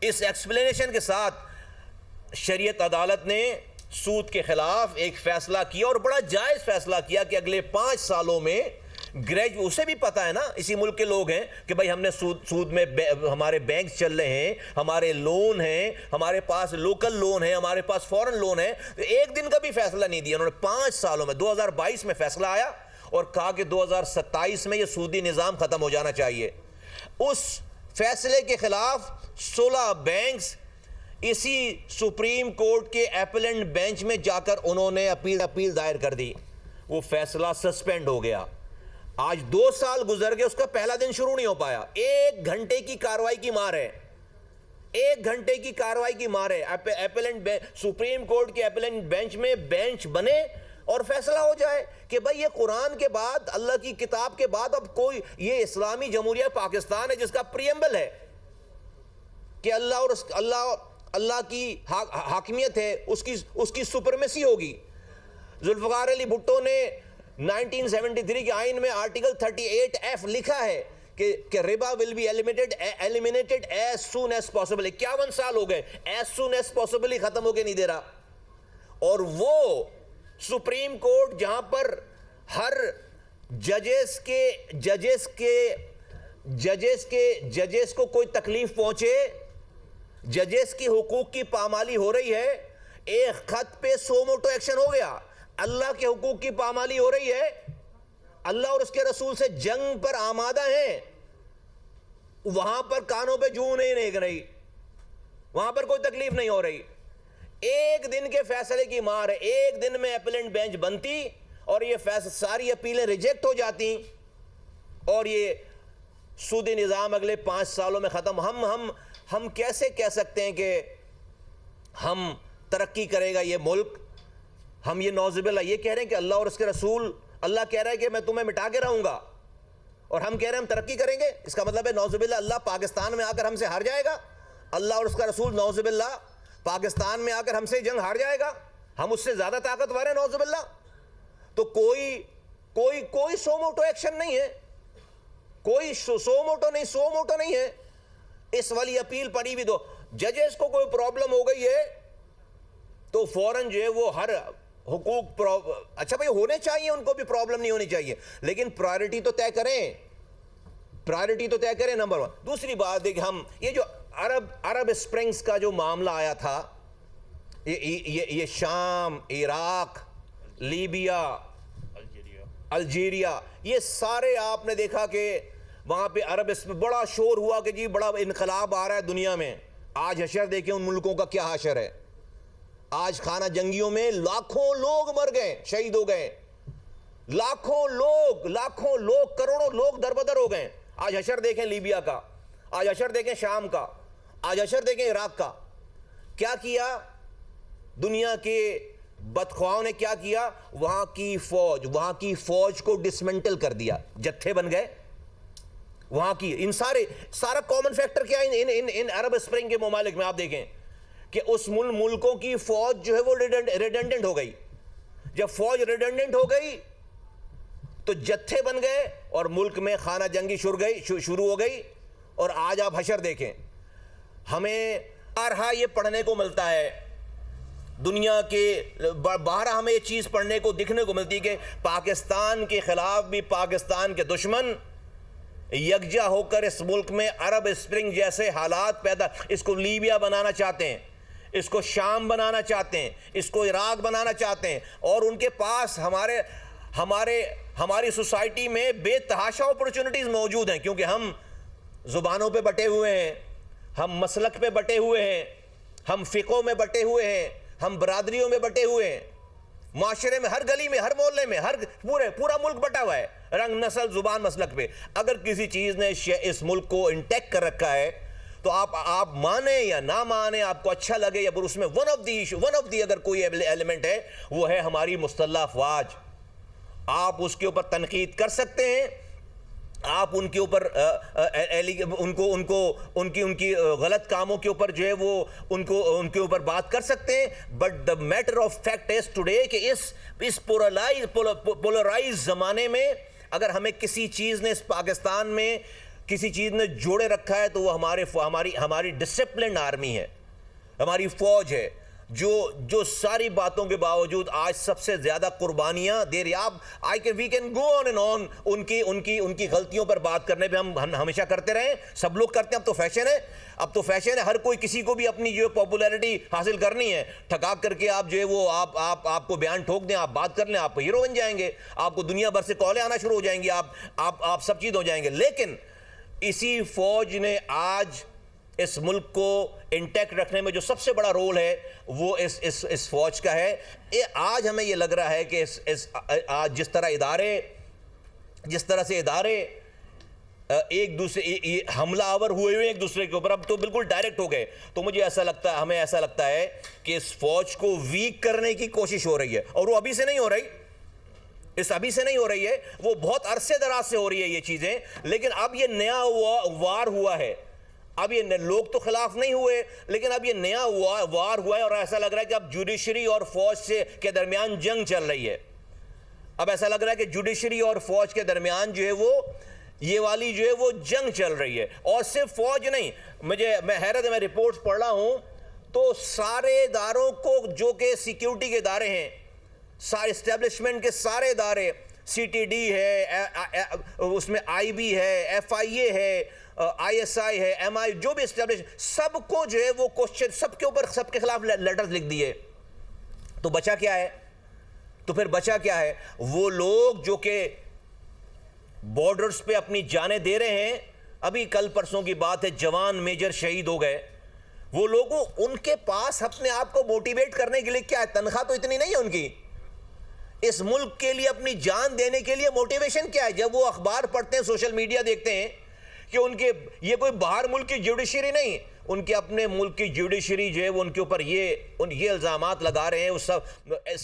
इस एक्सप्लेनेशन के साथ शरीयत अदालत ने सूद के खिलाफ एक फैसला किया और बड़ा जायज़ फैसला किया कि अगले 5 सालों में उसे भी पता है ना, इसी मुल्क के लोग हैं कि भाई हमने सूद में हमारे बैंक चल रहे हैं, हमारे लोन हैं, हमारे पास लोकल लोन है, हमारे पास फॉरेन लोन है। तो एक दिन का भी फैसला नहीं दिया उन्होंने। 5 सालों में 2022 में फैसला आया और कहा कि 2027 में यह सूदी निज़ाम ख़त्म हो जाना चाहिए। उस फैसले के खिलाफ 16 बैंक्स इसी सुप्रीम कोर्ट के एपेलेंट बेंच में जाकर उन्होंने अपील दायर कर दी। वो फैसला सस्पेंड हो गया। आज 2 साल गुजर गए, उसका पहला दिन शुरू नहीं हो पाया। 1 घंटे की कार्रवाई की मार है, 1 घंटे की कार्रवाई की मार है। एपेलेंट सुप्रीम कोर्ट के एपेलेंट बेंच में बेंच बने और फैसला हो जाए कि भाई ये कुरान के बाद, अल्लाह की किताब के बाद अब कोई, ये इस्लामी जमहूरिया पाकिस्तान है जिसका प्रियम्बल है कि अल्लाह और अल्लाह की हाकिमियत है, उसकी सुपरमेसी होगी। जुल्फ़िकार अली भुट्टो ने 1973 के आइन में आर्टिकल 38F लिखा है कि रिबा will be eliminated as soon as possible. 51 साल हो गए, एज सून एज पॉसिबल ही खत्म होके नहीं दे रहा। और वो सुप्रीम कोर्ट जहां पर हर जजेस को कोई तकलीफ पहुंचे, जजेस की हुकूक की पामाली हो रही है, एक खत पे सो मोटो एक्शन हो गया। अल्लाह के हुकूक की पामाली हो रही है, अल्लाह और उसके रसूल से जंग पर आमादा है, वहां पर कानों पे जूं नहीं निकल रही, वहां पर कोई तकलीफ नहीं हो रही। एक दिन के फैसले की मार है। एक दिन में एपेलेंट बेंच बनती और ये फैसला, सारी अपीलें रिजेक्ट हो जाती और ये सूदी निज़ाम अगले 5 सालों में ख़त्म। हम कैसे कह सकते हैं कि हम तरक्की करेगा ये मुल्क? हम ये नौज़ुबिल्लाह ये कह रहे हैं कि अल्लाह और उसके रसूल, अल्लाह कह रहा है कि मैं तुम्हें मिटा के रहूंगा और हम कह रहे हैं हम तरक्की करेंगे। इसका मतलब है नौज़ुबिल्लाह अल्लाह पाकिस्तान में आकर हमसे हार जाएगा, अल्लाह और उसका रसूल नौज़ुबिल्लाह पाकिस्तान में आकर हमसे जंग हार जाएगा, हम उससे ज्यादा ताकतवर हैं नौज़ुबिल्लाह। तो कोई सो मोटो एक्शन नहीं है, कोई सो मोटो नहीं है। इस वाली अपील पड़ी भी दो, जजेस को कोई प्रॉब्लम हो गई है तो फौरन जो है वो हर हुकूक, अच्छा भाई होने चाहिए, उनको भी प्रॉब्लम नहीं होनी चाहिए, लेकिन प्रायोरिटी तो तय करें, नंबर 1। दूसरी बात है कि हम ये जो अरब स्प्रिंग्स का जो मामला आया था, ये शाम, इराक, लीबिया, अल्जीरिया, ये सारे आपने देखा कि वहां पे अरब में बड़ा शोर हुआ कि जी बड़ा इनकलाब आ रहा है दुनिया में। आज हशर देखें उन मुल्कों का क्या हशर है। आज खाना जंगियों में लाखों लोग मर गए, शहीद हो गए, लाखों लोग, करोड़ों लोग दरबदर हो गए। आज हशर देखें लीबिया का, आज हशर देखें शाम का, आज हशर देखें इराक का। क्या किया दुनिया के बदख्वाहों ने? क्या किया? वहां की फौज को डिसमेंटल कर दिया, जत्थे बन गए वहां की। इन सारा कॉमन फैक्टर क्या है इन अरब स्प्रिंग के ममालिक में? आप देखें कि उस मुल्कों की फौज जो है वो रिडंडेंट हो गई। जब फौज रिडंडेंट हो गई तो जत्थे बन गए और मुल्क में खाना जंगी शुरू हो गई। और आज आप हशर देखें, हमें बारहा ये पढ़ने को मिलता है, दुनिया के बाहर हमें ये चीज़ पढ़ने को, दिखने को मिलती है कि पाकिस्तान के खिलाफ भी पाकिस्तान के दुश्मन यकजा होकर इस मुल्क में अरब स्प्रिंग जैसे हालात पैदा, इसको लीबिया बनाना चाहते हैं, इसको शाम बनाना चाहते हैं, इसको इराक बनाना चाहते हैं। और उनके पास हमारी सोसाइटी में बेतहाशा अपॉर्चुनिटीज़ मौजूद हैं, क्योंकि हम ज़ुबानों पे बटे हुए हैं, हम मसलक पे बटे हुए हैं, हम फ़िक़ों में बटे हुए हैं, हम बरादरियों में बटे हुए हैं, माशरे में हर गली में, हर मोहल्ले में, हर पूरा मुल्क बटा हुआ है, रंग, नस्ल, ज़ुबान, मसलक पे। अगर किसी चीज़ ने इस मुल्क को इंटेक्ट कर रखा है तो आप माने या ना माने, आपको अच्छा लगे या बुरा, उसमें वन ऑफ दी अगर कोई एलिमेंट है वो है हमारी मुस्तल्ला अफवाज। आप उसके ऊपर तनकीद कर सकते हैं, आप उनके ऊपर उनकी गलत कामों के ऊपर जो है वो उनके ऊपर बात कर सकते हैं। But the matter of fact is today कि इस पोलराइज ज़माने में अगर हमें किसी चीज़ ने इस पाकिस्तान में किसी चीज ने जोड़े रखा है तो वो हमारी हमारी डिसिप्लिन आर्मी है, हमारी फौज है, जो सारी बातों के बावजूद आज सबसे ज्यादा कुर्बानियां दे रही। आप we can go on and on उनकी उनकी उनकी गलतियों पर बात करने पे हम हमेशा करते रहे, सब लोग करते हैं। अब तो फैशन है, अब तो फैशन है, हर कोई किसी को भी अपनी जो पॉपुलैरिटी हासिल करनी है, ठगा करके आप जो है वो आपको बयान ठोक दें, आप बात कर लें, आप हीरो बन जाएंगे, आपको दुनिया भर से कॉलें आना शुरू हो जाएंगी, आप सब चीज हो जाएंगे। लेकिन इसी फौज ने आज इस मुल्क को इंटैक्ट रखने में जो सबसे बड़ा रोल है वो इस फौज का है। आज हमें ये लग रहा है कि आज जिस तरह से इदारे एक दूसरे हमलावर हुए एक दूसरे के ऊपर, अब तो बिल्कुल डायरेक्ट हो गए। तो मुझे ऐसा लगता है, हमें ऐसा लगता है कि इस फौज को वीक करने की कोशिश हो रही है, और वो अभी से नहीं हो रही, अभी से नहीं हो रही है, वो बहुत अरसे दराज से हो रही है ये चीजें। लेकिन अब ये नया वार हुआ है, अब ये लोग तो खिलाफ नहीं हुए, लेकिन अब ये नया वार हुआ है, और ऐसा लग रहा है कि अब जुडिशरी और फौज के दरमियान जंग चल रही है। अब ऐसा लग रहा है कि जुडिशरी और फौज के दरमियान जो है वो ये वाली जो है वो जंग चल रही है। और सिर्फ फौज नहीं, मैं हैरत है, मैं रिपोर्ट्स पढ़ रहा हूं तो सारे इदारों को जो कि सिक्योरिटी के इदारे हैं, सारे इस्टेब्लिशमेंट के सारे इदारे, CTD है, उसमें IB है, FIA है, ISI है, MI, जो भी एस्टेब्लिश, सबको जो है वो क्वेश्चन, सबके ऊपर सबके खिलाफ लेटर्स लिख दिए। तो बचा क्या है? तो फिर बचा क्या है? वो लोग जो कि बॉर्डर्स पे अपनी जानें दे रहे हैं, अभी कल परसों की बात है, जवान मेजर शहीद हो गए। वो लोगों, उनके पास अपने आप को मोटिवेट करने के लिए क्या है? तनख्वाह तो इतनी नहीं है उनकी, इस मुल्क के लिए अपनी जान देने के लिए मोटिवेशन क्या है? जब वो अखबार पढ़ते हैं, सोशल मीडिया देखते हैं कि उनके, ये कोई बाहर मुल्क की जुडिशरी नहीं, उनके अपने मुल्क की जुडिशरी जो है वो उनके ऊपर ये इल्जामात लगा रहे हैं, उस सब